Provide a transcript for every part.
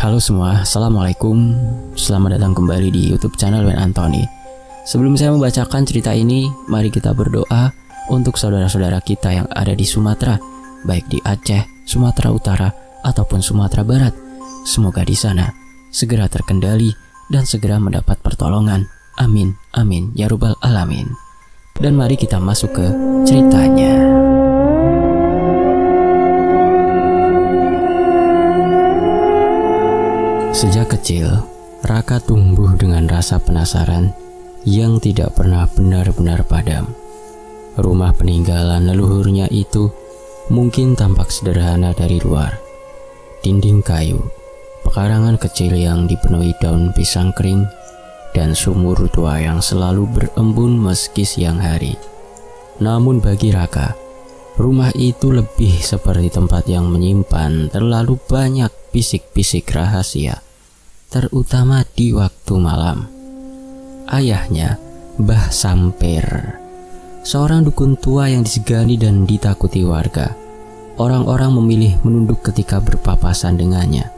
Halo semua, Assalamualaikum. Selamat datang kembali di YouTube channel Ben Anthony. Sebelum saya membacakan cerita ini, mari kita berdoa untuk saudara-saudara kita yang ada di Sumatera, baik di Aceh, Sumatera Utara, ataupun Sumatera Barat. Semoga di sana segera terkendali dan segera mendapat pertolongan. Amin, amin, ya Rabbal Alamin. Dan mari kita masuk ke ceritanya. Sejak kecil, Raka tumbuh dengan rasa penasaran yang tidak pernah benar-benar padam. Rumah peninggalan leluhurnya itu mungkin tampak sederhana dari luar. Dinding kayu, pekarangan kecil yang dipenuhi daun pisang kering, dan sumur tua yang selalu berembun meski siang hari. Namun bagi Raka, rumah itu lebih seperti tempat yang menyimpan terlalu banyak bisik-bisik rahasia, terutama di waktu malam. Ayahnya, Mbah Sampir, seorang dukun tua yang disegani dan ditakuti warga. Orang-orang memilih menunduk ketika berpapasan dengannya,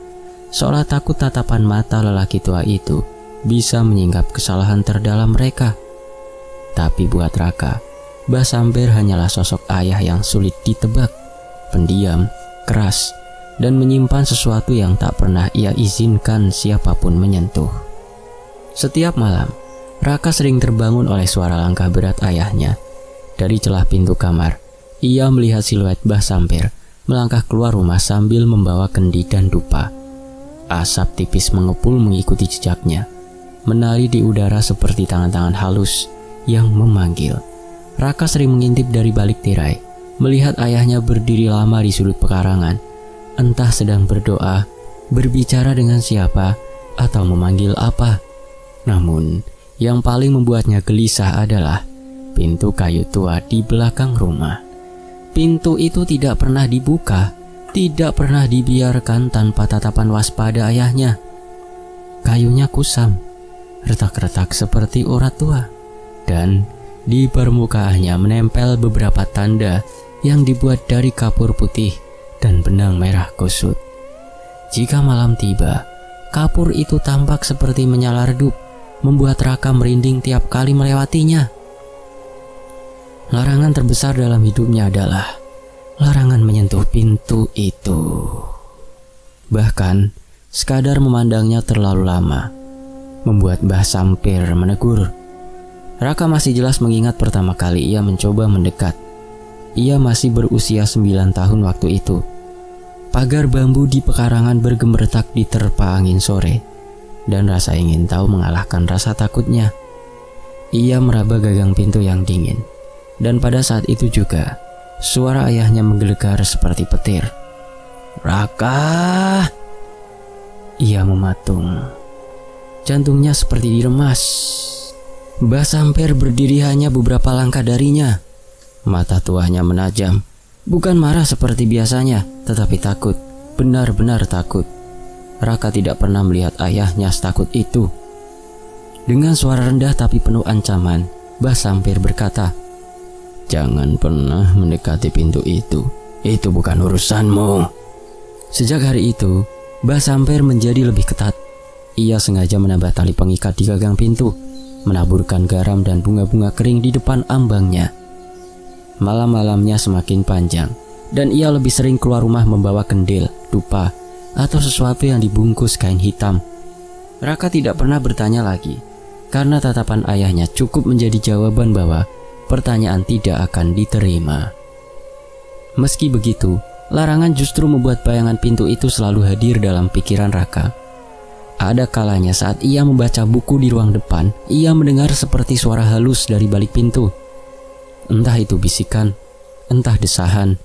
seolah takut tatapan mata lelaki tua itu bisa menyingkap kesalahan terdalam mereka. Tapi buat Raka, Mbah Sampir hanyalah sosok ayah yang sulit ditebak, pendiam, keras, dan menyimpan sesuatu yang tak pernah ia izinkan siapapun menyentuh. Setiap malam, Raka sering terbangun oleh suara langkah berat ayahnya. Dari celah pintu kamar, ia melihat siluet Mbah Sampir melangkah keluar rumah sambil membawa kendi dan dupa. Asap tipis mengepul mengikuti jejaknya, menari di udara seperti tangan-tangan halus yang memanggil. Raka sering mengintip dari balik tirai, melihat ayahnya berdiri lama di sudut pekarangan, entah sedang berdoa, berbicara dengan siapa, atau memanggil apa. Namun, yang paling membuatnya gelisah adalah pintu kayu tua di belakang rumah. Pintu itu tidak pernah dibuka, tidak pernah dibiarkan tanpa tatapan waspada ayahnya. Kayunya kusam, retak-retak seperti urat tua, dan di permukaannya menempel beberapa tanda yang dibuat dari kapur putih dan benang merah kusut. Jika malam tiba, kapur itu tampak seperti menyala redup, membuat Raka merinding tiap kali melewatinya. Larangan terbesar dalam hidupnya adalah larangan menyentuh pintu itu. Bahkan, sekadar memandangnya terlalu lama membuat Mbah Sampir menegur. Raka masih jelas mengingat pertama kali ia mencoba mendekat. Ia masih berusia 9 tahun waktu itu. Pagar bambu di pekarangan bergemeretak diterpa angin sore, dan rasa ingin tahu mengalahkan rasa takutnya. Ia meraba gagang pintu yang dingin, dan pada saat itu juga suara ayahnya menggelegar seperti petir. "Raka!" Ia mematung. Jantungnya seperti diremas. Mbah Sampir berdiri hanya beberapa langkah darinya. Mata tuanya menajam, bukan marah seperti biasanya, tetapi takut, benar-benar takut. Raka tidak pernah melihat ayahnya setakut itu. Dengan suara rendah tapi penuh ancaman, Mbah Sampir berkata, "Jangan pernah mendekati pintu itu bukan urusanmu." Sejak hari itu, Mbah Sampir menjadi lebih ketat. Ia sengaja menambah tali pengikat di gagang pintu, menaburkan garam dan bunga-bunga kering di depan ambangnya. Malam-malamnya semakin panjang, dan ia lebih sering keluar rumah membawa kendil, dupa, atau sesuatu yang dibungkus kain hitam. Raka tidak pernah bertanya lagi, karena tatapan ayahnya cukup menjadi jawaban bahwa pertanyaan tidak akan diterima. Meski begitu, larangan justru membuat bayangan pintu itu selalu hadir dalam pikiran Raka. Ada kalanya saat ia membaca buku di ruang depan, ia mendengar seperti suara halus dari balik pintu. Entah itu bisikan, entah desahan,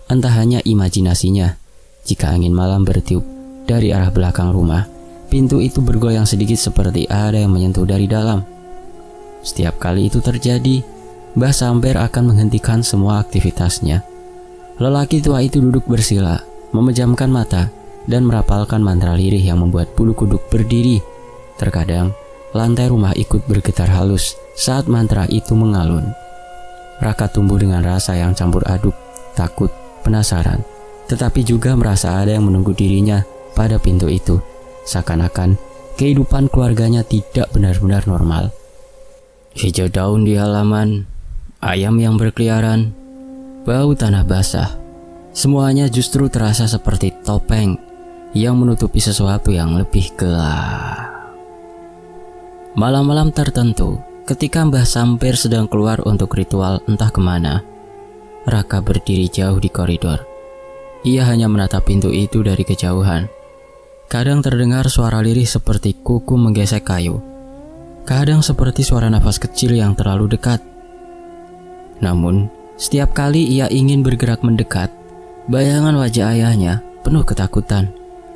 entah hanya imajinasinya. Jika angin malam bertiup dari arah belakang rumah, pintu itu bergoyang sedikit seperti ada yang menyentuh dari dalam. Setiap kali itu terjadi, Mbah Sampir akan menghentikan semua aktivitasnya. Lelaki tua itu duduk bersila, memejamkan mata, dan merapalkan mantra lirih yang membuat bulu kuduk berdiri. Terkadang, lantai rumah ikut bergetar halus saat mantra itu mengalun. Raka tumbuh dengan rasa yang campur aduk, takut, penasaran, tetapi juga merasa ada yang menunggu dirinya pada pintu itu. Seakan-akan kehidupan keluarganya tidak benar-benar normal. Hijau daun di halaman, ayam yang berkeliaran, bau tanah basah. Semuanya justru terasa seperti topeng yang menutupi sesuatu yang lebih gelap. Malam-malam tertentu, ketika Mbah Sampir sedang keluar untuk ritual entah kemana, Raka berdiri jauh di koridor. Ia hanya menatap pintu itu dari kejauhan. Kadang terdengar suara lirih seperti kuku menggesek kayu. Kadang seperti suara nafas kecil yang terlalu dekat. Namun, setiap kali ia ingin bergerak mendekat, bayangan wajah ayahnya penuh ketakutan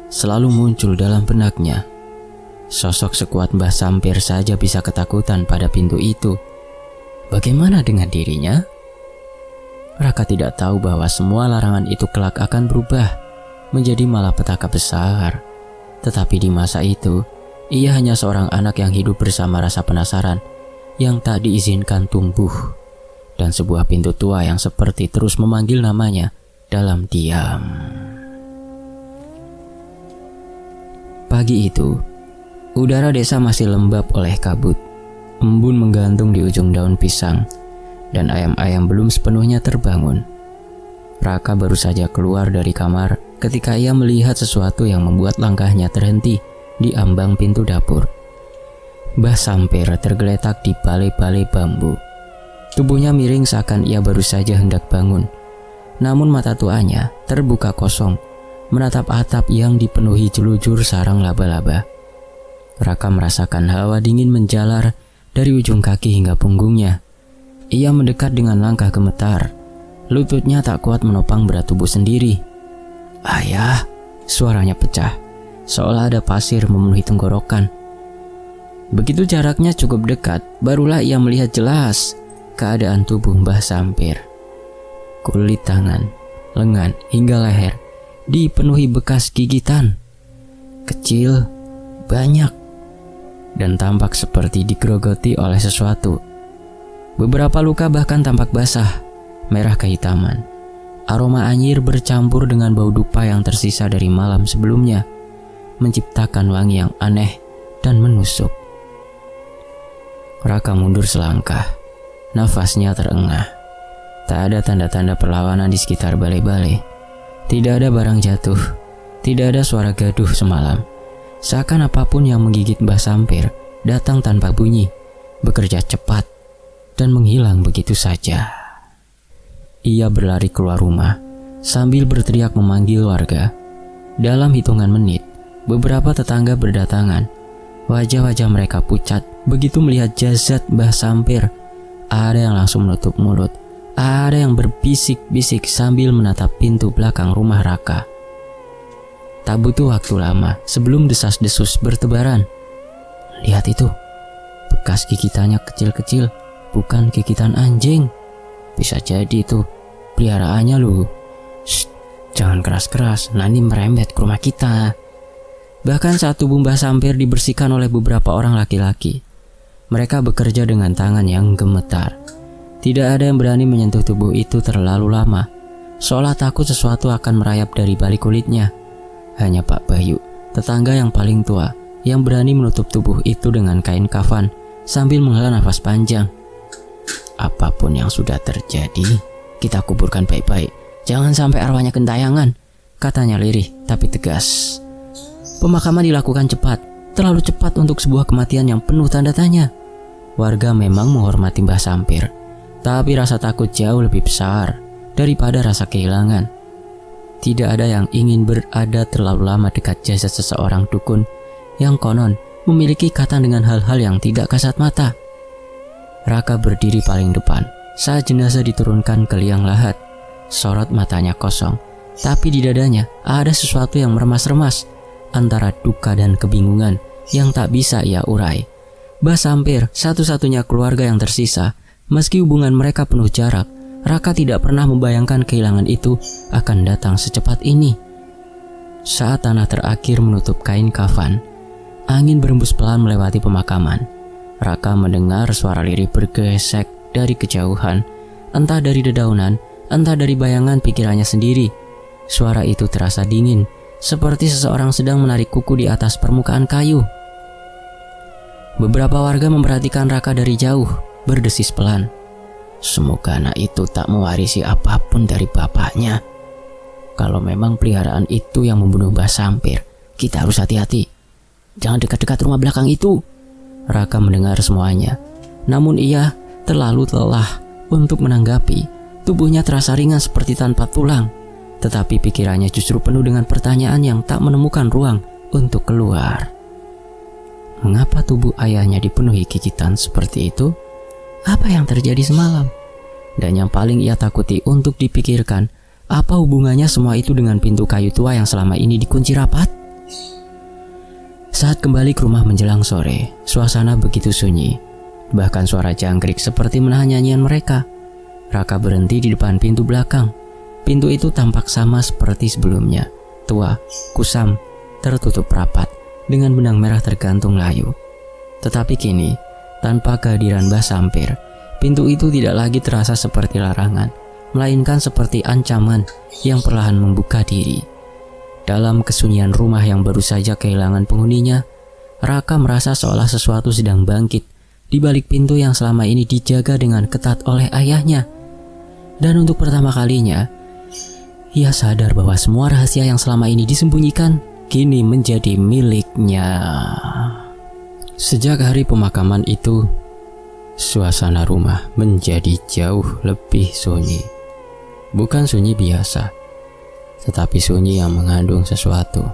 selalu muncul dalam benaknya. Sosok sekuat Mbah Sampir saja bisa ketakutan pada pintu itu. Bagaimana dengan dirinya? Raka tidak tahu bahwa semua larangan itu kelak akan berubah menjadi malapetaka besar. Tetapi di masa itu, ia hanya seorang anak yang hidup bersama rasa penasaran yang tak diizinkan tumbuh, dan sebuah pintu tua yang seperti terus memanggil namanya dalam diam. Pagi itu, udara desa masih lembab oleh kabut. Embun menggantung di ujung daun pisang, dan ayam-ayam belum sepenuhnya terbangun. Raka baru saja keluar dari kamar ketika ia melihat sesuatu yang membuat langkahnya terhenti di ambang pintu dapur. Mbah Sampir tergeletak di balai-balai bambu. Tubuhnya miring seakan ia baru saja hendak bangun. Namun mata tuanya terbuka kosong, menatap atap yang dipenuhi jelujur sarang laba-laba. Raka merasakan hawa dingin menjalar dari ujung kaki hingga punggungnya. Ia mendekat dengan langkah gemetar. Lututnya tak kuat menopang berat tubuh sendiri. "Ayah!" Suaranya pecah, seolah ada pasir memenuhi tenggorokan. Begitu jaraknya cukup dekat, barulah ia melihat jelas keadaan tubuh Mbah Sampir. Kulit tangan, lengan, hingga leher dipenuhi bekas gigitan. Kecil, banyak, dan tampak seperti digerogoti oleh sesuatu. Beberapa luka bahkan tampak basah, merah kehitaman. Aroma anyir bercampur dengan bau dupa yang tersisa dari malam sebelumnya, menciptakan wangi yang aneh dan menusuk. Raka mundur selangkah, nafasnya terengah. Tak ada tanda-tanda perlawanan di sekitar balai-balai. Tidak ada barang jatuh, tidak ada suara gaduh semalam. Seakan apapun yang menggigit Mbah Sampir datang tanpa bunyi, bekerja cepat, dan menghilang begitu saja. Ia berlari keluar rumah sambil berteriak memanggil warga. Dalam hitungan menit, beberapa tetangga berdatangan. Wajah-wajah mereka pucat begitu melihat jasad Mbah Sampir. Ada yang langsung menutup mulut, ada yang berbisik-bisik sambil menatap pintu belakang rumah Raka. Tak butuh waktu lama sebelum desas-desus bertebaran. "Lihat itu, bekas gigitannya kecil-kecil, bukan gigitan anjing. Bisa jadi itu peliharaannya lu. Shh, jangan keras-keras, nanti merembet ke rumah kita." Bahkan saat tubuh Mbah Sampir dibersihkan oleh beberapa orang laki-laki, mereka bekerja dengan tangan yang gemetar. Tidak ada yang berani menyentuh tubuh itu terlalu lama, seolah takut sesuatu akan merayap dari balik kulitnya. Hanya Pak Bayu, tetangga yang paling tua, yang berani menutup tubuh itu dengan kain kafan sambil menghela nafas panjang. "Apapun yang sudah terjadi, kita kuburkan baik-baik. Jangan sampai arwahnya kentayangan," katanya lirih tapi tegas. Pemakaman dilakukan cepat, terlalu cepat untuk sebuah kematian yang penuh tanda tanya. Warga memang menghormati Mbah Sampir, tapi rasa takut jauh lebih besar daripada rasa kehilangan. Tidak ada yang ingin berada terlalu lama dekat jasad seseorang dukun yang konon memiliki ikatan dengan hal-hal yang tidak kasat mata. Raka berdiri paling depan saat jenazah diturunkan ke liang lahat. Sorot matanya kosong, tapi di dadanya ada sesuatu yang meremas-remas antara duka dan kebingungan yang tak bisa ia urai. Mbah Sampir satu-satunya keluarga yang tersisa. Meski hubungan mereka penuh jarak, Raka tidak pernah membayangkan kehilangan itu akan datang secepat ini. Saat tanah terakhir menutup kain kafan, angin berembus pelan melewati pemakaman. Raka mendengar suara lirih bergesek dari kejauhan, entah dari dedaunan, entah dari bayangan pikirannya sendiri. Suara itu terasa dingin, seperti seseorang sedang menarik kuku di atas permukaan kayu. Beberapa warga memperhatikan Raka dari jauh, berdesis pelan. Semoga anak itu tak mewarisi apapun dari bapaknya. Kalau memang peliharaan itu yang membunuh Mbah Sampir, kita harus hati-hati. Jangan dekat-dekat rumah belakang itu. Raka mendengar semuanya, namun ia terlalu lelah untuk menanggapi. Tubuhnya terasa ringan seperti tanpa tulang, tetapi pikirannya justru penuh dengan pertanyaan yang tak menemukan ruang untuk keluar. Mengapa tubuh ayahnya dipenuhi gigitan seperti itu? Apa yang terjadi semalam? Dan yang paling ia takuti untuk dipikirkan, apa hubungannya semua itu dengan pintu kayu tua yang selama ini dikunci rapat? Saat kembali ke rumah menjelang sore, suasana begitu sunyi. Bahkan suara jangkrik seperti menahan nyanyian mereka. Raka berhenti di depan pintu belakang. Pintu itu tampak sama seperti sebelumnya, tua, kusam, tertutup rapat dengan benang merah tergantung layu. Tetapi kini, tanpa kehadiran Mbah Sampir, pintu itu tidak lagi terasa seperti larangan, melainkan seperti ancaman yang perlahan membuka diri. Dalam kesunyian rumah yang baru saja kehilangan penghuninya, Raka merasa seolah sesuatu sedang bangkit di balik pintu yang selama ini dijaga dengan ketat oleh ayahnya. Dan untuk pertama kalinya, ia sadar bahwa semua rahasia yang selama ini disembunyikan kini menjadi miliknya. Sejak hari pemakaman itu, suasana rumah menjadi jauh lebih sunyi. Bukan sunyi biasa, tetapi sunyi yang mengandung sesuatu.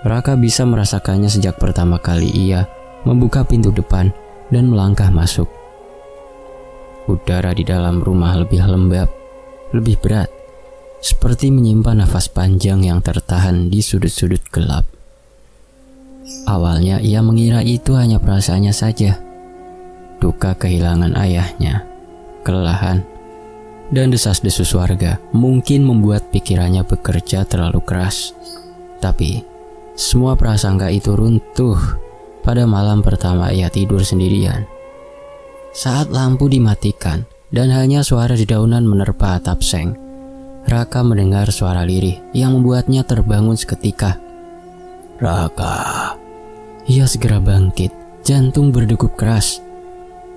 Raka bisa merasakannya sejak pertama kali ia membuka pintu depan dan melangkah masuk. Udara di dalam rumah lebih lembab, lebih berat, seperti menyimpan nafas panjang yang tertahan di sudut-sudut gelap. Awalnya ia mengira itu hanya perasaannya saja. Duka kehilangan ayahnya, kelelahan, dan desas-desus warga mungkin membuat pikirannya bekerja terlalu keras. Tapi semua prasangka itu runtuh pada malam pertama ia tidur sendirian. Saat lampu dimatikan dan hanya suara dedaunan menerpa atap seng, Raka mendengar suara lirih yang membuatnya terbangun seketika. Raka. Ia segera bangkit, jantung berdegup keras.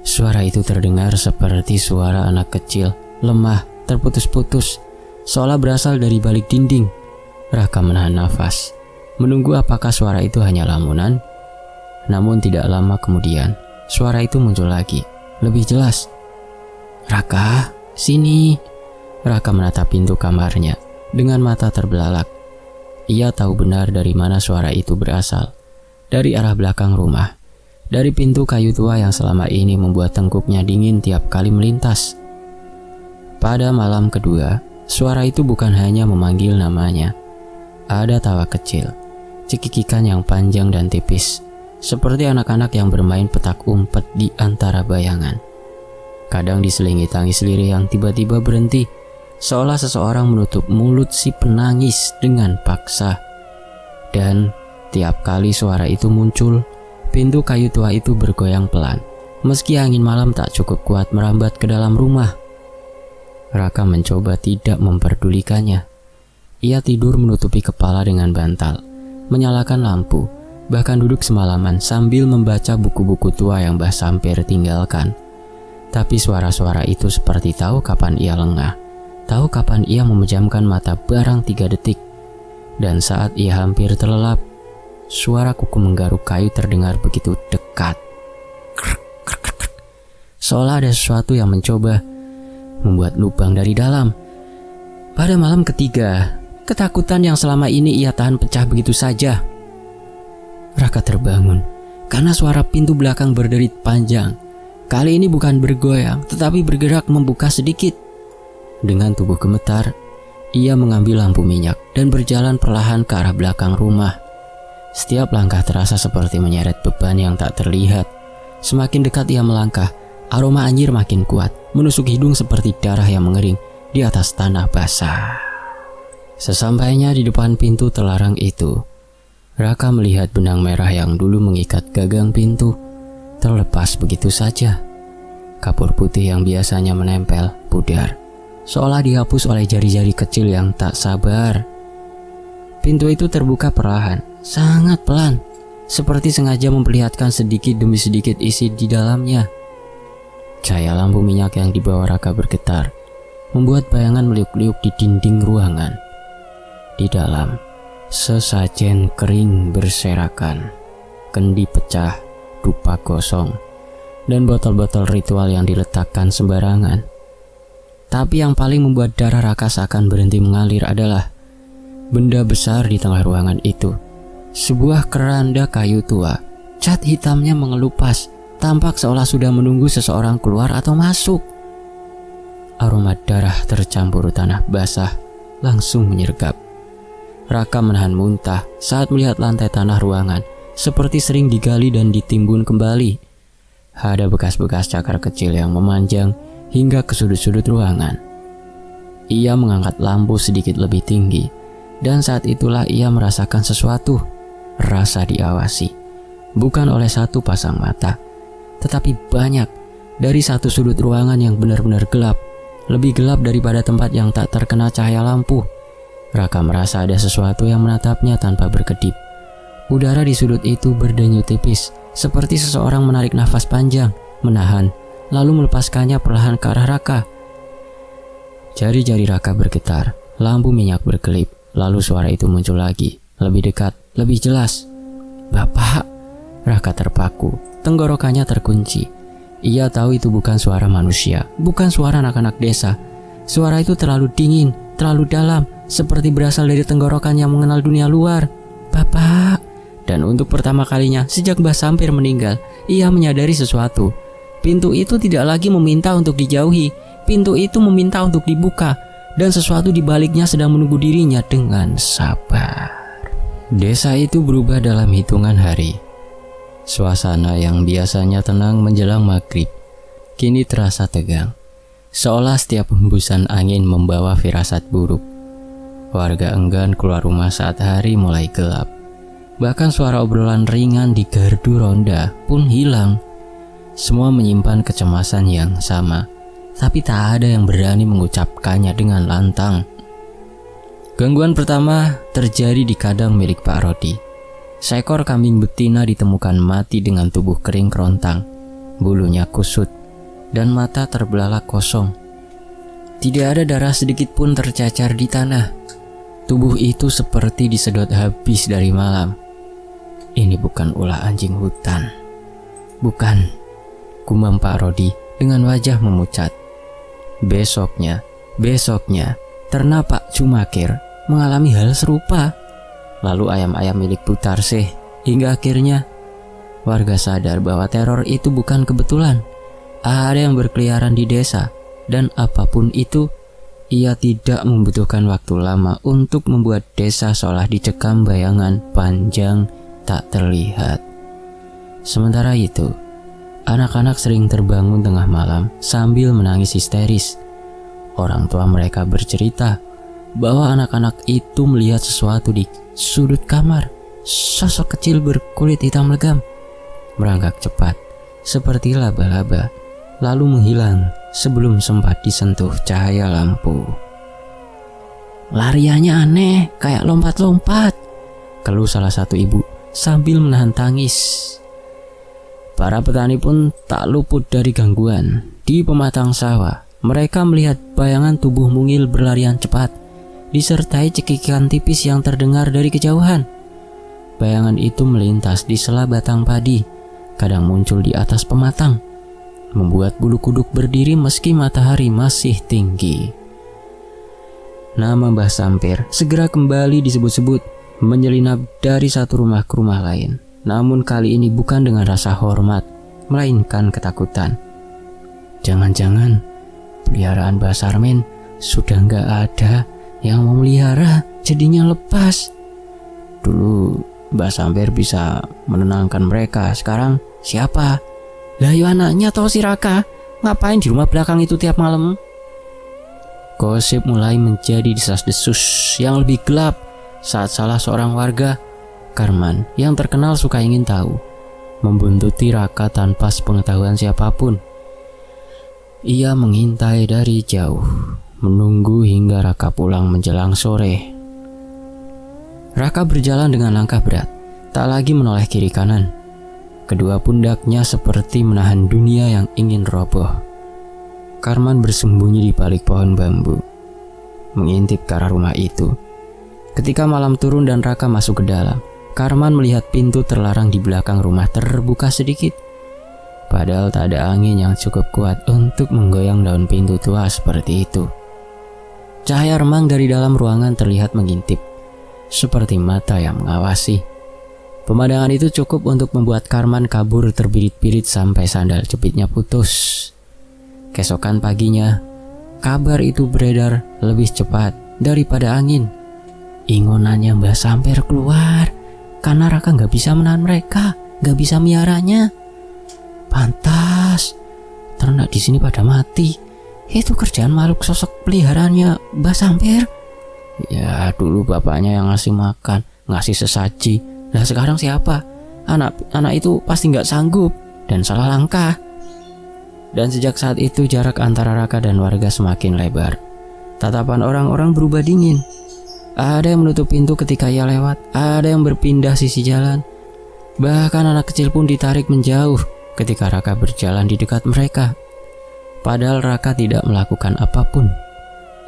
Suara itu terdengar seperti suara anak kecil, lemah, terputus-putus, seolah berasal dari balik dinding. Raka menahan nafas, menunggu apakah suara itu hanya lamunan. Namun tidak lama kemudian, suara itu muncul lagi, lebih jelas. Raka, sini. Raka menatap pintu kamarnya dengan mata terbelalak. Ia tahu benar dari mana suara itu berasal. Dari arah belakang rumah, dari pintu kayu tua yang selama ini membuat tengkuknya dingin tiap kali melintas. Pada malam kedua, suara itu bukan hanya memanggil namanya. Ada tawa kecil, cekikikan yang panjang dan tipis, seperti anak-anak yang bermain petak umpet di antara bayangan. Kadang diselingi tangis lirih yang tiba-tiba berhenti, seolah seseorang menutup mulut si penangis dengan paksa. Dan tiap kali suara itu muncul, pintu kayu tua itu bergoyang pelan, meski angin malam tak cukup kuat merambat ke dalam rumah. Raka mencoba tidak memperdulikannya. Ia tidur menutupi kepala dengan bantal, menyalakan lampu, bahkan duduk semalaman sambil membaca buku-buku tua yang Mbah Sampir tinggalkan. Tapi suara-suara itu seperti tahu kapan ia lengah, tahu kapan ia memejamkan mata barang 3 detik. Dan saat ia hampir terlelap, suara kuku menggaruk kayu terdengar begitu dekat. Seolah ada sesuatu yang mencoba membuat lubang dari dalam. Pada malam ketiga, ketakutan yang selama ini ia tahan pecah begitu saja. Raka terbangun karena suara pintu belakang berderit panjang. Kali ini bukan bergoyang, tetapi bergerak membuka sedikit. Dengan tubuh gemetar, ia mengambil lampu minyak dan berjalan perlahan ke arah belakang rumah. Setiap langkah terasa seperti menyeret beban yang tak terlihat. Semakin dekat ia melangkah, aroma anjir makin kuat, menusuk hidung seperti darah yang mengering di atas tanah basah. Sesampainya di depan pintu terlarang itu, Raka melihat benang merah yang dulu mengikat gagang pintu terlepas begitu saja. Kapur putih yang biasanya menempel pudar, seolah dihapus oleh jari-jari kecil yang tak sabar. Pintu itu terbuka perlahan, sangat pelan, seperti sengaja memperlihatkan sedikit demi sedikit isi di dalamnya. Cahaya lampu minyak yang dibawa Raka bergetar, membuat bayangan meliuk-liuk di dinding ruangan. Di dalam, sesajen kering berserakan, kendi pecah, dupa gosong, dan botol-botol ritual yang diletakkan sembarangan. Tapi yang paling membuat darah Raka seakan berhenti mengalir adalah benda besar di tengah ruangan itu. Sebuah keranda kayu tua, cat hitamnya mengelupas, tampak seolah sudah menunggu seseorang keluar atau masuk. Aroma darah tercampur tanah basah langsung menyergap. Raka menahan muntah saat melihat lantai tanah ruangan seperti sering digali dan ditimbun kembali. Ada bekas-bekas cakar kecil yang memanjang hingga ke sudut-sudut ruangan. Ia mengangkat lampu sedikit lebih tinggi, dan saat itulah ia merasakan sesuatu. Rasa diawasi, bukan oleh satu pasang mata, tetapi banyak. Dari satu sudut ruangan yang benar-benar gelap, lebih gelap daripada tempat yang tak terkena cahaya lampu. Raka merasa ada sesuatu yang menatapnya tanpa berkedip. Udara di sudut itu berdenyut tipis, seperti seseorang menarik nafas panjang, menahan, lalu melepaskannya perlahan ke arah Raka. Jari-jari Raka bergetar, lampu minyak berkelip, lalu suara itu muncul lagi, lebih dekat, lebih jelas. "Bapak!" Raka terpaku, tenggorokannya terkunci. Ia tahu itu bukan suara manusia, bukan suara anak-anak desa. Suara itu terlalu dingin, terlalu dalam, seperti berasal dari tenggorokan yang mengenal dunia luar. "Bapak!" Dan untuk pertama kalinya sejak Mbah Sampir meninggal, ia menyadari sesuatu. Pintu itu tidak lagi meminta untuk dijauhi, pintu itu meminta untuk dibuka, dan sesuatu di baliknya sedang menunggu dirinya dengan sabar. Desa itu berubah dalam hitungan hari. Suasana yang biasanya tenang menjelang maghrib kini terasa tegang, seolah setiap hembusan angin membawa firasat buruk. Warga enggan keluar rumah saat hari mulai gelap. Bahkan suara obrolan ringan di gardu ronda pun hilang. Semua menyimpan kecemasan yang sama, tapi tak ada yang berani mengucapkannya dengan lantang. Gangguan pertama terjadi di kandang milik Pak Rodi. Seekor kambing betina ditemukan mati dengan tubuh kering kerontang, bulunya kusut, dan mata terbelalak kosong. Tidak ada darah sedikit pun tercacar di tanah. Tubuh itu seperti disedot habis dari malam. Ini bukan ulah anjing hutan. "Bukan," gumam Pak Rodi dengan wajah memucat. Besoknya, ternak Pak Cumakir mengalami hal serupa. Lalu ayam-ayam milik Butarsih, hingga akhirnya warga sadar bahwa teror itu bukan kebetulan. Ada yang berkeliaran di desa, dan apapun itu, ia tidak membutuhkan waktu lama untuk membuat desa seolah dicekam bayangan panjang tak terlihat. Sementara itu, anak-anak sering terbangun tengah malam sambil menangis histeris. Orang tua mereka bercerita bahwa anak-anak itu melihat sesuatu di sudut kamar. Sosok kecil berkulit hitam legam merangkak cepat seperti laba-laba, lalu menghilang sebelum sempat disentuh cahaya lampu. "Lariannya aneh, kayak lompat-lompat," keluh salah satu ibu sambil menahan tangis. Para petani pun tak luput dari gangguan. Di pematang sawah, mereka melihat bayangan tubuh mungil berlarian cepat, disertai cekikan tipis yang terdengar dari kejauhan. Bayangan itu melintas di sela batang padi, kadang muncul di atas pematang, membuat bulu kuduk berdiri meski matahari masih tinggi. Nama Mbah Sampir segera kembali disebut-sebut, menyelinap dari satu rumah ke rumah lain. Namun kali ini bukan dengan rasa hormat, melainkan ketakutan. Jangan-jangan peliharaan Mbah Sarmin sudah nggak ada yang memelihara, jadinya lepas. Dulu Mbah Sampir bisa menenangkan mereka, sekarang siapa? Lah yo anaknya atau si Raka, ngapain di rumah belakang itu tiap malam? Gosip mulai menjadi desas-desus yang lebih gelap saat salah seorang warga, Karman, yang terkenal suka ingin tahu, membuntuti Raka tanpa sepengetahuan siapapun. Ia mengintai dari jauh, menunggu hingga Raka pulang menjelang sore. Raka berjalan dengan langkah berat, tak lagi menoleh kiri kanan. Kedua pundaknya seperti menahan dunia yang ingin roboh. Karman bersembunyi di balik pohon bambu, mengintip ke arah rumah itu. Ketika malam turun dan Raka masuk ke dalam, Karman melihat pintu terlarang di belakang rumah terbuka sedikit. Padahal tak ada angin yang cukup kuat untuk menggoyang daun pintu tua seperti itu. Cahaya remang dari dalam ruangan terlihat mengintip, seperti mata yang mengawasi. Pemandangan itu cukup untuk membuat Karman kabur terbirit-birit sampai sandal jepitnya putus. Keesokan paginya, kabar itu beredar lebih cepat daripada angin. Ingonannya Mbah Samper keluar karena Raka gak bisa menahan mereka, gak bisa miaranya. Pantas ternak di sini pada mati. Itu kerjaan makhluk sosok peliharaannya Mbah Samper. Ya dulu bapaknya yang ngasih makan, ngasih sesaji. Nah sekarang siapa? Anak itu pasti gak sanggup dan salah langkah. Dan sejak saat itu jarak antara Raka dan warga semakin lebar. Tatapan orang-orang berubah dingin. Ada yang menutup pintu ketika ia lewat, ada yang berpindah sisi jalan. Bahkan anak kecil pun ditarik menjauh ketika Raka berjalan di dekat mereka. Padahal Raka tidak melakukan apapun.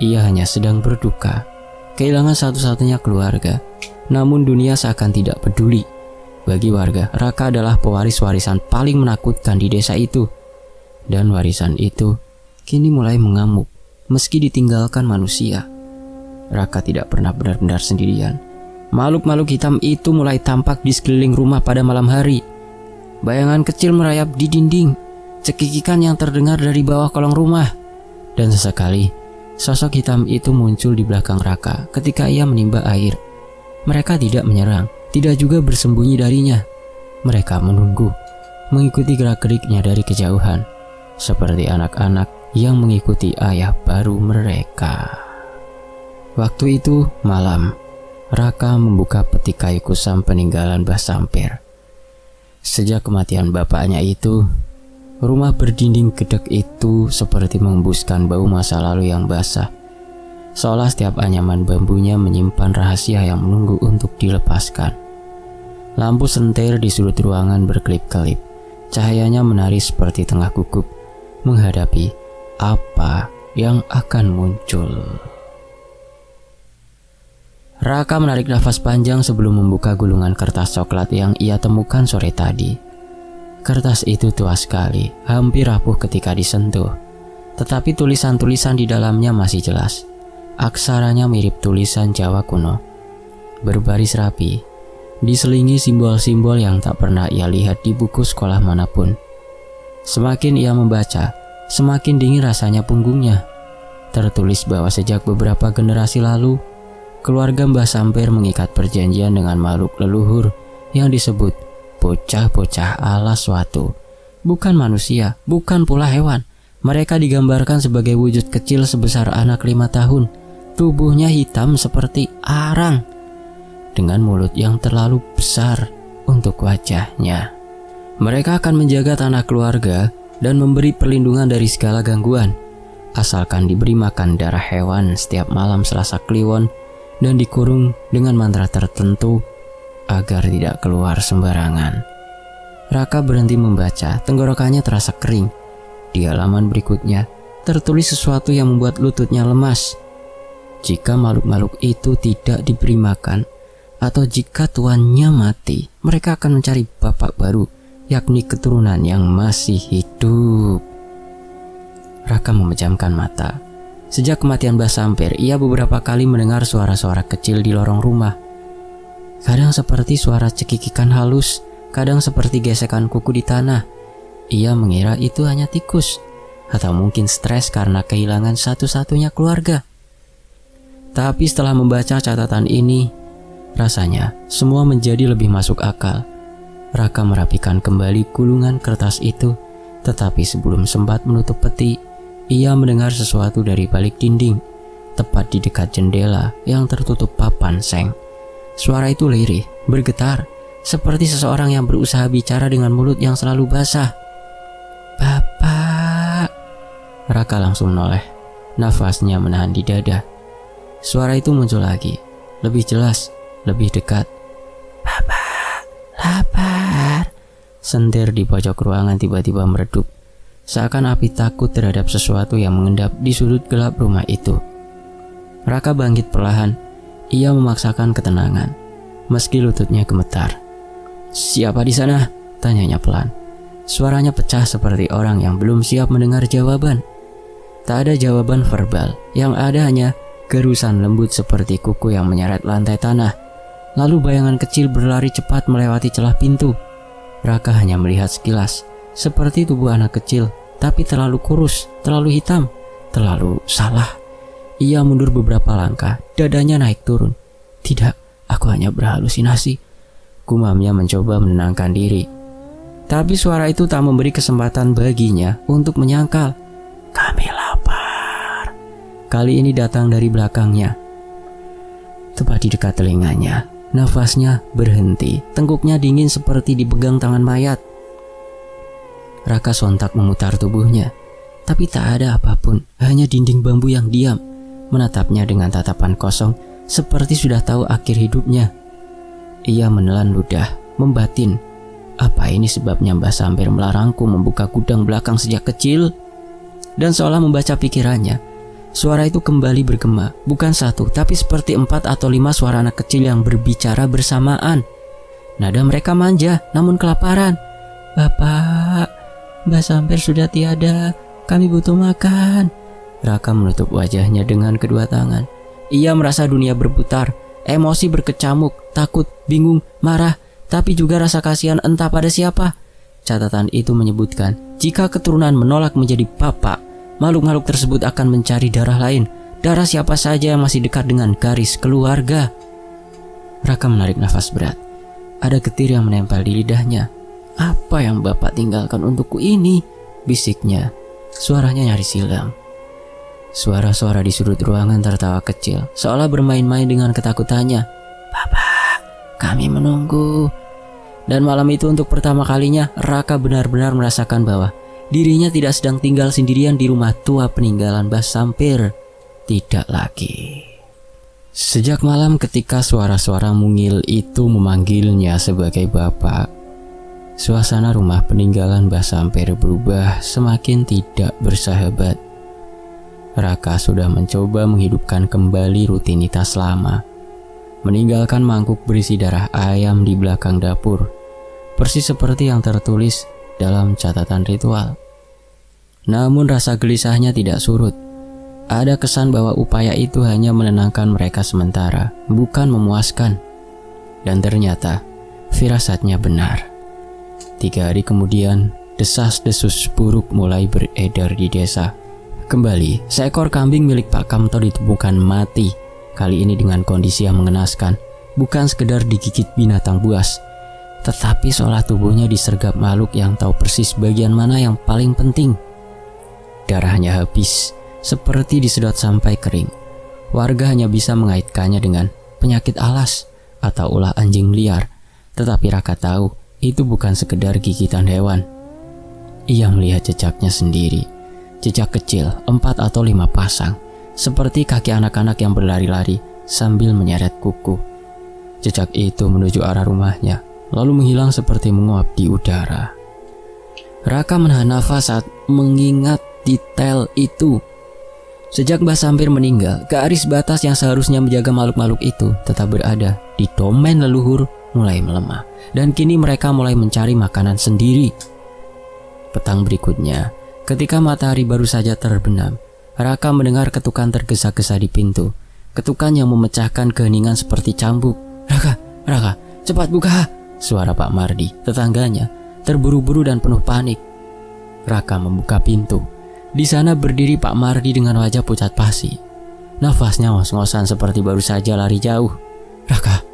Ia hanya sedang berduka, kehilangan satu-satunya keluarga. Namun dunia seakan tidak peduli. Bagi warga, Raka adalah pewaris warisan paling menakutkan di desa itu. Dan warisan itu kini mulai mengamuk meski ditinggalkan manusia. Raka tidak pernah benar-benar sendirian. Makhluk-makhluk hitam itu mulai tampak di sekeliling rumah pada malam hari. Bayangan kecil merayap di dinding, cekikikan yang terdengar dari bawah kolong rumah. Dan sesekali, sosok hitam itu muncul di belakang Raka ketika ia menimba air. Mereka tidak menyerang, tidak juga bersembunyi darinya. Mereka menunggu, mengikuti gerak-geriknya dari kejauhan, seperti anak-anak yang mengikuti ayah baru mereka. Waktu itu malam, Raka membuka peti kayu kusam peninggalan Mbah Samper. Sejak kematian bapaknya itu, rumah berdinding gedek itu seperti mengembuskan bau masa lalu yang basah. Seolah setiap anyaman bambunya menyimpan rahasia yang menunggu untuk dilepaskan. Lampu sentir di sudut ruangan berkelip-kelip. Cahayanya menari seperti tengah gugup, menghadapi apa yang akan muncul. Raka menarik nafas panjang sebelum membuka gulungan kertas coklat yang ia temukan sore tadi. Kertas itu tua sekali, hampir rapuh ketika disentuh. Tetapi tulisan-tulisan di dalamnya masih jelas. Aksaranya mirip tulisan Jawa kuno, berbaris rapi, diselingi simbol-simbol yang tak pernah ia lihat di buku sekolah manapun. Semakin ia membaca, semakin dingin rasanya punggungnya. Tertulis bahwa sejak beberapa generasi lalu, keluarga Mbah Samper mengikat perjanjian dengan makhluk leluhur yang disebut bocah-bocah alas watu. Bukan manusia, bukan pula hewan. Mereka digambarkan sebagai wujud kecil sebesar anak 5 tahun. Tubuhnya hitam seperti arang, dengan mulut yang terlalu besar untuk wajahnya. Mereka akan menjaga tanah keluarga dan memberi perlindungan dari segala gangguan, asalkan diberi makan darah hewan setiap malam Selasa Kliwon dan dikurung dengan mantra tertentu agar tidak keluar sembarangan. Raka berhenti membaca, tenggorokannya terasa kering. Di halaman berikutnya tertulis sesuatu yang membuat lututnya lemas. Jika makhluk-makhluk itu tidak diberi makan, atau jika tuannya mati, mereka akan mencari bapak baru, yakni keturunan yang masih hidup. Raka memejamkan mata. Sejak kematian Mbah Samper, ia beberapa kali mendengar suara-suara kecil di lorong rumah. Kadang seperti suara cekikikan halus, kadang seperti gesekan kuku di tanah. Ia mengira itu hanya tikus, atau mungkin stres karena kehilangan satu-satunya keluarga. Tapi setelah membaca catatan ini, rasanya semua menjadi lebih masuk akal. Raka merapikan kembali gulungan kertas itu, tetapi sebelum sempat menutup peti, ia mendengar sesuatu dari balik dinding, tepat di dekat jendela yang tertutup papan seng. Suara itu lirih, bergetar, seperti seseorang yang berusaha bicara dengan mulut yang selalu basah. "Bapak!" Raka langsung menoleh, nafasnya menahan di dada. Suara itu muncul lagi, lebih jelas, lebih dekat. "Bapak, lapar." Sentir di pojok ruangan tiba-tiba meredup, seakan api takut terhadap sesuatu yang mengendap di sudut gelap rumah itu. Raka bangkit perlahan. Ia memaksakan ketenangan, meski lututnya gemetar. "Siapa di sana?" tanyanya pelan. Suaranya pecah seperti orang yang belum siap mendengar jawaban. Tak ada jawaban verbal, yang ada hanya gerusan lembut seperti kuku yang menyeret lantai tanah. Lalu bayangan kecil berlari cepat melewati celah pintu. Raka hanya melihat sekilas, seperti tubuh anak kecil, tapi terlalu kurus, terlalu hitam, terlalu salah. Ia mundur beberapa langkah, dadanya naik turun. "Tidak, aku hanya berhalusinasi," gumamnya mencoba menenangkan diri. Tapi suara itu tak memberi kesempatan baginya untuk menyangkal. "Kami lapar." Kali ini datang dari belakangnya. Tepat di dekat telinganya, nafasnya berhenti, tengkuknya dingin seperti dipegang tangan mayat. Raka sontak memutar tubuhnya, tapi tak ada apapun, hanya dinding bambu yang diam, menatapnya dengan tatapan kosong, seperti sudah tahu akhir hidupnya. Ia menelan ludah, membatin. Apa ini sebabnya Mbah Sampir melarangku membuka gudang belakang sejak kecil? Dan seolah membaca pikirannya, suara itu kembali bergema, bukan satu, tapi seperti 4 atau 5 suara anak kecil yang berbicara bersamaan. Nada mereka manja, namun kelaparan. "Bapak, Mbah Sampir sudah tiada, kami butuh makan." Raka menutup wajahnya dengan kedua tangan. Ia merasa dunia berputar, emosi berkecamuk, takut, bingung, marah, tapi juga rasa kasihan entah pada siapa. Catatan itu menyebutkan, jika keturunan menolak menjadi bapak, makhluk-makhluk tersebut akan mencari darah lain, darah siapa saja yang masih dekat dengan garis keluarga. Raka menarik nafas berat. Ada getir yang menempel di lidahnya. "Apa yang bapak tinggalkan untukku ini?" bisiknya. Suaranya nyaris hilang. Suara-suara di sudut ruangan tertawa kecil, seolah bermain-main dengan ketakutannya. "Bapak, kami menunggu." Dan malam itu untuk pertama kalinya Raka benar-benar merasakan bahwa dirinya tidak sedang tinggal sendirian di rumah tua peninggalan Mbah Sampir. Tidak lagi. Sejak malam ketika suara-suara mungil itu memanggilnya sebagai bapak, suasana rumah peninggalan Mbah Sampir berubah semakin tidak bersahabat. Raka sudah mencoba menghidupkan kembali rutinitas lama, meninggalkan mangkuk berisi darah ayam di belakang dapur, persis seperti yang tertulis dalam catatan ritual. Namun rasa gelisahnya tidak surut. Ada kesan bahwa upaya itu hanya menenangkan mereka sementara, bukan memuaskan. Dan ternyata firasatnya benar. 3 hari kemudian, desas-desus buruk mulai beredar di desa. Kembali, seekor kambing milik Pak Kamto ditemukan mati. Kali ini dengan kondisi yang mengenaskan, bukan sekedar digigit binatang buas, tetapi seolah tubuhnya disergap makhluk yang tahu persis bagian mana yang paling penting. Darahnya habis, seperti disedot sampai kering. Warga hanya bisa mengaitkannya dengan penyakit alas atau ulah anjing liar, tetapi Raka tahu itu bukan sekedar gigitan hewan. Ia melihat jejaknya sendiri, jejak kecil 4 atau 5 pasang, seperti kaki anak-anak yang berlari-lari sambil menyeret kuku. Jejak itu menuju arah rumahnya, lalu menghilang seperti menguap di udara. Raka menahan nafas saat mengingat detail itu. Sejak Mbah Sampir meninggal, garis batas yang seharusnya menjaga makhluk-makhluk itu tetap berada di domain leluhur mulai melemah, dan kini mereka mulai mencari makanan sendiri. Petang berikutnya, ketika matahari baru saja terbenam, Raka mendengar ketukan tergesa-gesa di pintu. Ketukan yang memecahkan keheningan seperti cambuk. Raka, cepat buka!" Suara Pak Mardi, tetangganya, terburu-buru dan penuh panik. Raka membuka pintu. Di sana berdiri Pak Mardi dengan wajah pucat pasi. Nafasnya ngos-ngosan seperti baru saja lari jauh. "Raka,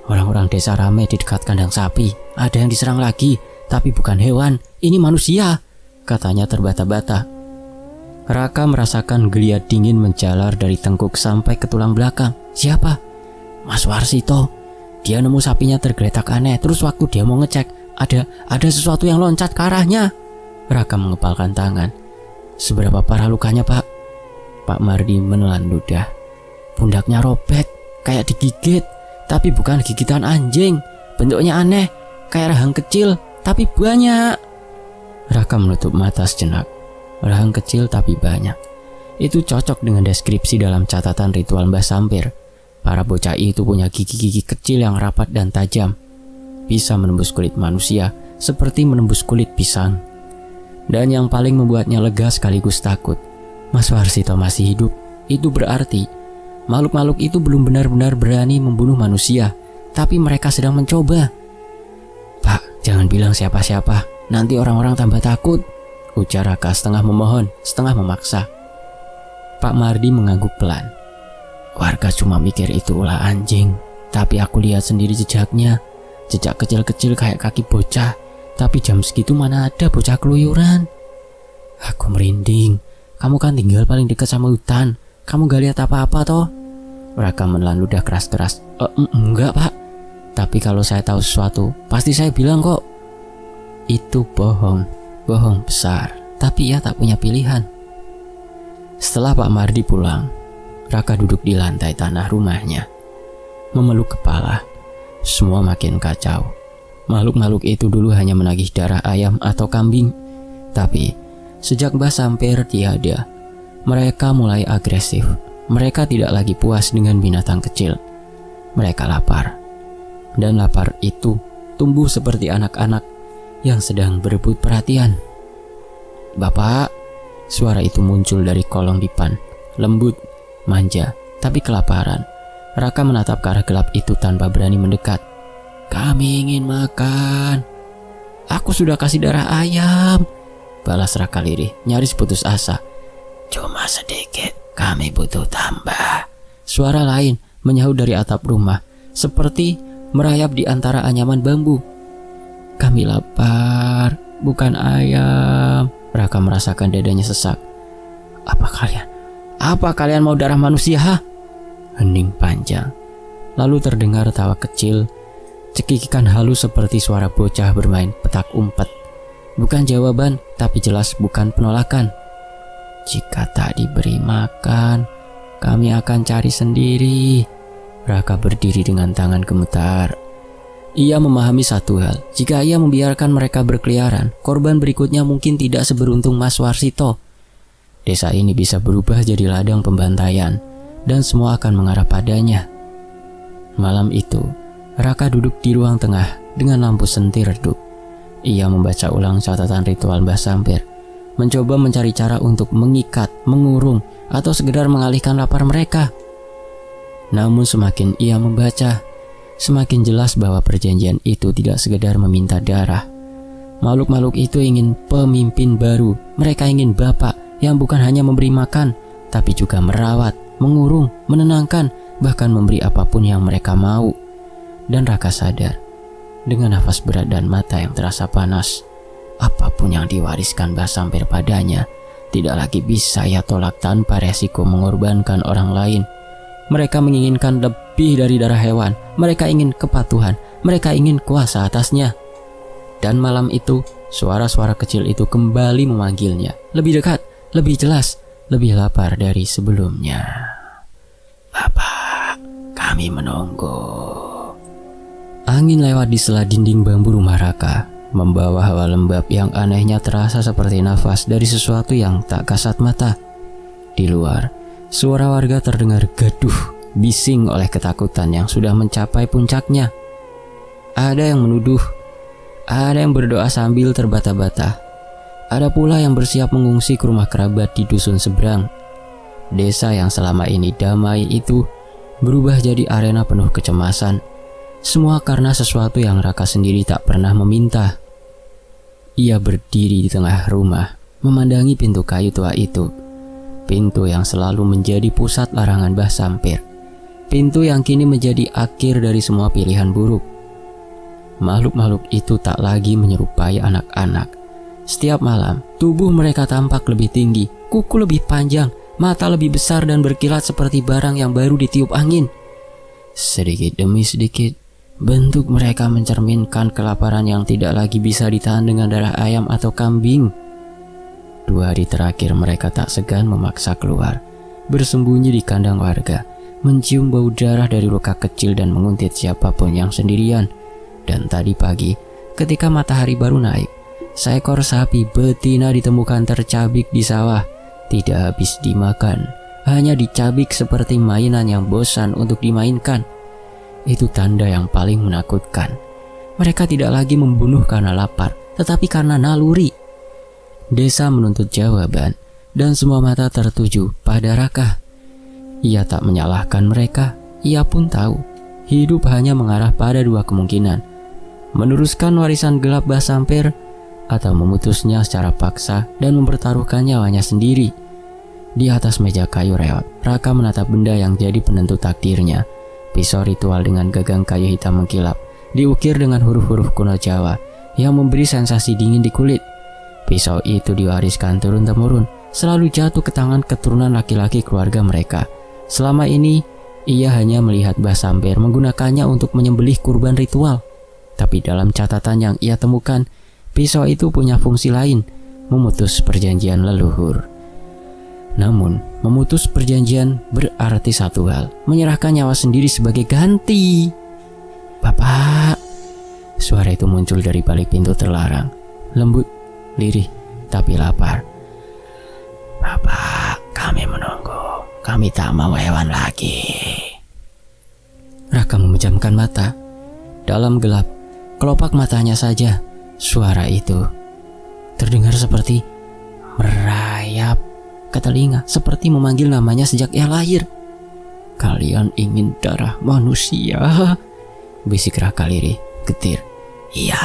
orang-orang desa ramai di dekat kandang sapi. Ada yang diserang lagi, tapi bukan hewan, ini manusia," katanya terbata-bata. Raka merasakan geliat dingin menjalar dari tengkuk sampai ke tulang belakang. "Siapa?" "Mas Warsito. Dia nemu sapinya tergeletak aneh, terus waktu dia mau ngecek, ada sesuatu yang loncat ke arahnya." Raka mengepalkan tangan. "Seberapa parah lukanya, Pak?" Pak Mardi menelan ludah. "Pundaknya robek, kayak digigit. tapi bukan gigitan anjing. Bentuknya aneh, kayak rahang kecil, tapi banyak. Raka menutup mata sejenak. Rahang kecil tapi banyak. Itu cocok dengan deskripsi dalam catatan ritual Mbah Sampir. Para bocah itu punya gigi-gigi kecil yang rapat dan tajam. Bisa menembus kulit manusia seperti menembus kulit pisang. Dan yang paling membuatnya lega sekaligus takut, Mas Warsito masih hidup. Itu berarti makhluk-makhluk itu belum benar-benar berani membunuh manusia, tapi mereka sedang mencoba. Pak, jangan bilang siapa-siapa, nanti orang-orang tambah takut, ujar Raka setengah memohon, setengah memaksa. Pak Mardi mengangguk pelan. Warga cuma mikir itu ulah anjing, tapi aku lihat sendiri jejaknya. Jejak kecil-kecil kayak kaki bocah, tapi jam segitu mana ada bocah keluyuran. Aku merinding. Kamu kan tinggal paling dekat sama hutan. Kamu gak lihat apa-apa toh? Raka menelan ludah keras-keras. Enggak pak. Tapi kalau saya tahu sesuatu, pasti saya bilang kok. Itu bohong. Bohong besar. Tapi ia tak punya pilihan. Setelah Pak Mardi pulang, Raka duduk di lantai tanah rumahnya, memeluk kepala. Semua makin kacau. Makhluk-makhluk itu dulu hanya menagih darah ayam atau kambing. Tapi sejak Mbah Sampir tiada, mereka mulai agresif. Mereka tidak lagi puas dengan binatang kecil. Mereka lapar. Dan lapar itu tumbuh seperti anak-anak yang sedang berebut perhatian. Bapak, suara itu muncul dari kolong dipan. Lembut, manja, tapi kelaparan. Raka menatap ke arah gelap itu tanpa berani mendekat. Kami ingin makan. Aku sudah kasih darah ayam, balas Raka lirih, nyaris putus asa. Cuma sedikit, kami butuh tambah. Suara lain menyahut dari atap rumah, seperti merayap di antara anyaman bambu. Kami lapar, bukan ayam. Raka merasakan dadanya sesak. Apa kalian mau darah manusia? Ha? Hening panjang. Lalu terdengar tawa kecil, cekikikan halus seperti suara bocah bermain petak umpet. Bukan jawaban, tapi jelas bukan penolakan. Jika tak diberi makan, kami akan cari sendiri. Raka berdiri dengan tangan gemetar. Ia memahami satu hal, jika ia membiarkan mereka berkeliaran, korban berikutnya mungkin tidak seberuntung Mas Warsito. Desa ini bisa berubah jadi ladang pembantaian, dan semua akan mengarah padanya. Malam itu, Raka duduk di ruang tengah dengan lampu senti redup. Ia membaca ulang catatan ritual Mbah Sampir, mencoba mencari cara untuk mengikat, mengurung, atau sekedar mengalihkan lapar mereka. Namun semakin ia membaca, semakin jelas bahwa perjanjian itu tidak sekedar meminta darah. Makhluk-makhluk itu ingin pemimpin baru. Mereka ingin bapak yang bukan hanya memberi makan, tapi juga merawat, mengurung, menenangkan, bahkan memberi apapun yang mereka mau. Dan Raka sadar, dengan nafas berat dan mata yang terasa panas, apapun yang diwariskan Mbah Sampir padanya tidak lagi bisa ia tolak tanpa resiko mengorbankan orang lain. Mereka menginginkan lebih dari darah hewan. Mereka ingin kepatuhan. Mereka ingin kuasa atasnya. Dan malam itu, suara-suara kecil itu kembali memanggilnya. Lebih dekat, lebih jelas, lebih lapar dari sebelumnya. Bapak, kami menunggu. Angin lewat di sela dinding bambu rumah Raka, membawa hawa lembab yang anehnya terasa seperti nafas dari sesuatu yang tak kasat mata. Di luar, suara warga terdengar gaduh, bising oleh ketakutan yang sudah mencapai puncaknya. Ada yang menuduh, ada yang berdoa sambil terbata-bata. Ada pula yang bersiap mengungsi ke rumah kerabat di dusun seberang. Desa yang selama ini damai itu berubah jadi arena penuh kecemasan. Semua karena sesuatu yang Raka sendiri tak pernah meminta. Ia berdiri di tengah rumah, memandangi pintu kayu tua itu. Pintu yang selalu menjadi pusat larangan Mbah Sampir. Pintu yang kini menjadi akhir dari semua pilihan buruk. Makhluk-makhluk itu tak lagi menyerupai anak-anak. Setiap malam, tubuh mereka tampak lebih tinggi, kuku lebih panjang, mata lebih besar dan berkilat seperti barang yang baru ditiup angin. Sedikit demi sedikit, bentuk mereka mencerminkan kelaparan yang tidak lagi bisa ditahan dengan darah ayam atau kambing. 2 hari terakhir mereka tak segan memaksa keluar, bersembunyi di kandang warga, mencium bau darah dari luka kecil dan menguntit siapapun yang sendirian. Dan tadi pagi, ketika matahari baru naik, seekor sapi betina ditemukan tercabik di sawah. Tidak habis dimakan, hanya dicabik seperti mainan yang bosan untuk dimainkan. Itu tanda yang paling menakutkan. Mereka tidak lagi membunuh karena lapar, tetapi karena naluri. Desa menuntut jawaban, dan semua mata tertuju pada Raka. Ia tak menyalahkan mereka. Ia pun tahu hidup hanya mengarah pada dua kemungkinan: meneruskan warisan gelap Mbah Sampir, atau memutusnya secara paksa dan mempertaruhkan nyawanya sendiri. Di atas meja kayu reot, Raka menatap benda yang jadi penentu takdirnya. Pisau ritual dengan gagang kayu hitam mengkilap, diukir dengan huruf-huruf kuno Jawa yang memberi sensasi dingin di kulit. Pisau itu diwariskan turun-temurun, selalu jatuh ke tangan keturunan laki-laki keluarga mereka. Selama ini, ia hanya melihat Mbah Sampir menggunakannya untuk menyembelih kurban ritual. Tapi dalam catatan yang ia temukan, pisau itu punya fungsi lain, memutus perjanjian leluhur. Namun, memutus perjanjian berarti satu hal, menyerahkan nyawa sendiri sebagai ganti. "Bapak," suara itu muncul dari balik pintu terlarang, lembut, lirih, tapi lapar. "Bapak, kami menunggu. Kami tak mau hewan lagi." Raka memejamkan mata. Dalam gelap, kelopak matanya saja, suara itu terdengar seperti merayap ke telinga, seperti memanggil namanya sejak ia lahir. "Kalian ingin darah manusia?" bisik Raka lirih, getir. "Iya,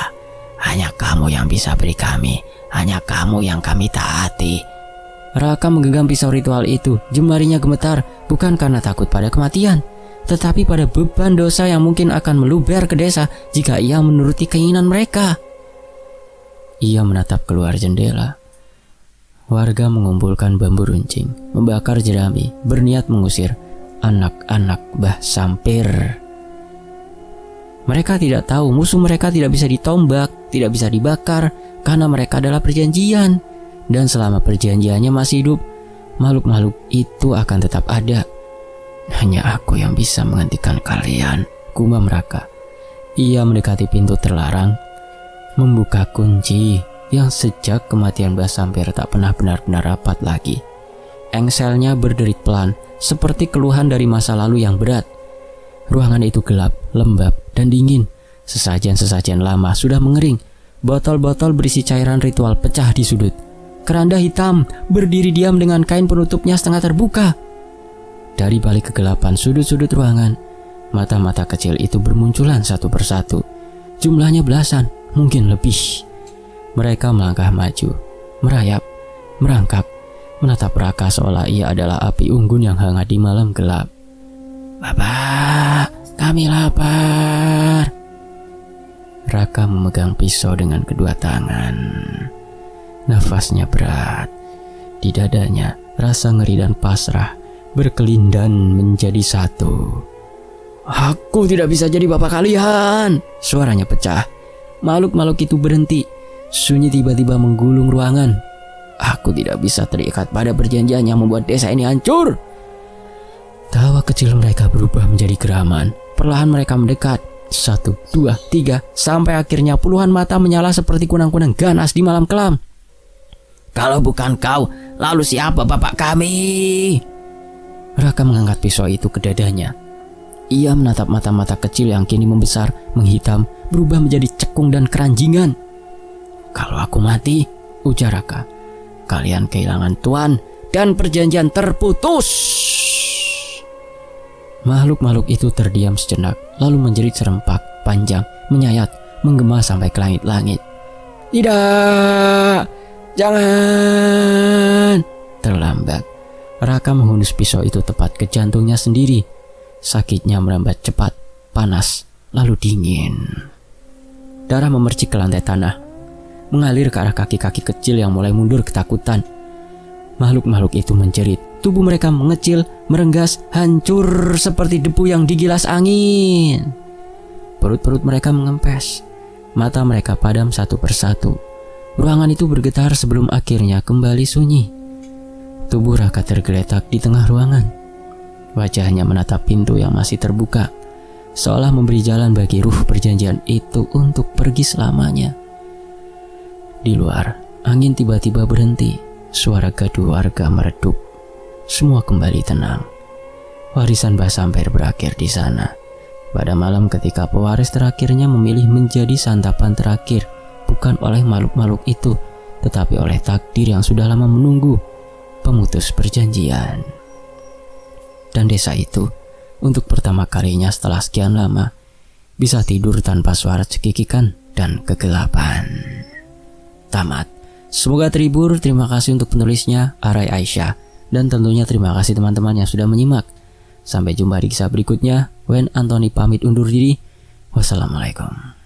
hanya kamu yang bisa beri kami. Hanya kamu yang kami taati." Raka menggenggam pisau ritual itu. Jemarinya gemetar, bukan karena takut pada kematian, tetapi pada beban dosa yang mungkin akan meluber ke desa jika ia menuruti keinginan mereka. Ia menatap keluar jendela. Warga mengumpulkan bambu runcing, membakar jerami, berniat mengusir anak-anak Mbah Sampir. Mereka tidak tahu musuh mereka tidak bisa ditombak, tidak bisa dibakar, karena mereka adalah perjanjian. Dan selama perjanjiannya masih hidup, makhluk-makhluk itu akan tetap ada. "Hanya aku yang bisa menghentikan kalian," gumam Raka. Ia mendekati pintu terlarang, membuka kunci yang sejak kematian Mbah Sampir tak pernah benar-benar rapat lagi. Engselnya berderit pelan, seperti keluhan dari masa lalu yang berat. Ruangan itu gelap, lembab, dan dingin. Sesajen-sesajen lama sudah mengering. Botol-botol berisi cairan ritual pecah di sudut. Keranda hitam berdiri diam dengan kain penutupnya setengah terbuka. Dari balik kegelapan sudut-sudut ruangan, mata-mata kecil itu bermunculan satu persatu. Jumlahnya belasan, mungkin lebih. Mereka melangkah maju, merayap, merangkak, menatap Raka seolah ia adalah api unggun yang hangat di malam gelap. "Bapak, kami lapar." Raka memegang pisau dengan kedua tangan. Nafasnya berat. Di dadanya, rasa ngeri dan pasrah berkelindan menjadi satu. "Aku tidak bisa jadi bapak kalian!" Suaranya pecah. Makhluk-makhluk itu berhenti. Sunyi tiba-tiba menggulung ruangan. "Aku tidak bisa terikat pada perjanjian yang membuat desa ini hancur." Tawa kecil mereka berubah menjadi geraman. Perlahan mereka mendekat. 1, 2, 3, sampai akhirnya puluhan mata menyala seperti kunang-kunang ganas di malam kelam. "Kalau bukan kau, lalu siapa bapak kami?" Raka mengangkat pisau itu ke dadanya. Ia menatap mata-mata kecil yang kini membesar, menghitam, berubah menjadi cekung dan keranjingan. "Kalau aku mati," ujar Raka, "kalian kehilangan tuan dan perjanjian terputus." Makhluk-makhluk itu terdiam sejenak, lalu menjerit serempak, panjang, menyayat, menggema sampai ke langit-langit. "Tidak! Jangan!" Terlambat. Raka menghunus pisau itu tepat ke jantungnya sendiri. Sakitnya merambat cepat, panas, lalu dingin. Darah memercik ke lantai tanah, mengalir ke arah kaki-kaki kecil yang mulai mundur ketakutan. Makhluk-makhluk itu menjerit. Tubuh mereka mengecil, merenggas, hancur seperti debu yang digilas angin. Perut-perut mereka mengempes. Mata mereka padam satu persatu. Ruangan itu bergetar sebelum akhirnya kembali sunyi. Tubuh Raka tergeletak di tengah ruangan. Wajahnya menatap pintu yang masih terbuka, seolah memberi jalan bagi ruh perjanjian itu untuk pergi selamanya. Di luar, angin tiba-tiba berhenti. Suara gaduh warga meredup. Semua kembali tenang. Warisan Mbah Sampir berakhir di sana. Pada malam ketika pewaris terakhirnya memilih menjadi santapan terakhir, bukan oleh makhluk-makhluk itu, tetapi oleh takdir yang sudah lama menunggu, pemutus perjanjian. Dan desa itu, untuk pertama kalinya setelah sekian lama, bisa tidur tanpa suara cekikikan dan kegelapan. Tamat. Semoga terhibur. Terima kasih untuk penulisnya, Arai Aisyah. Dan tentunya terima kasih teman-teman yang sudah menyimak. Sampai jumpa di kisah berikutnya. Wen Antoni pamit undur diri. Wassalamualaikum.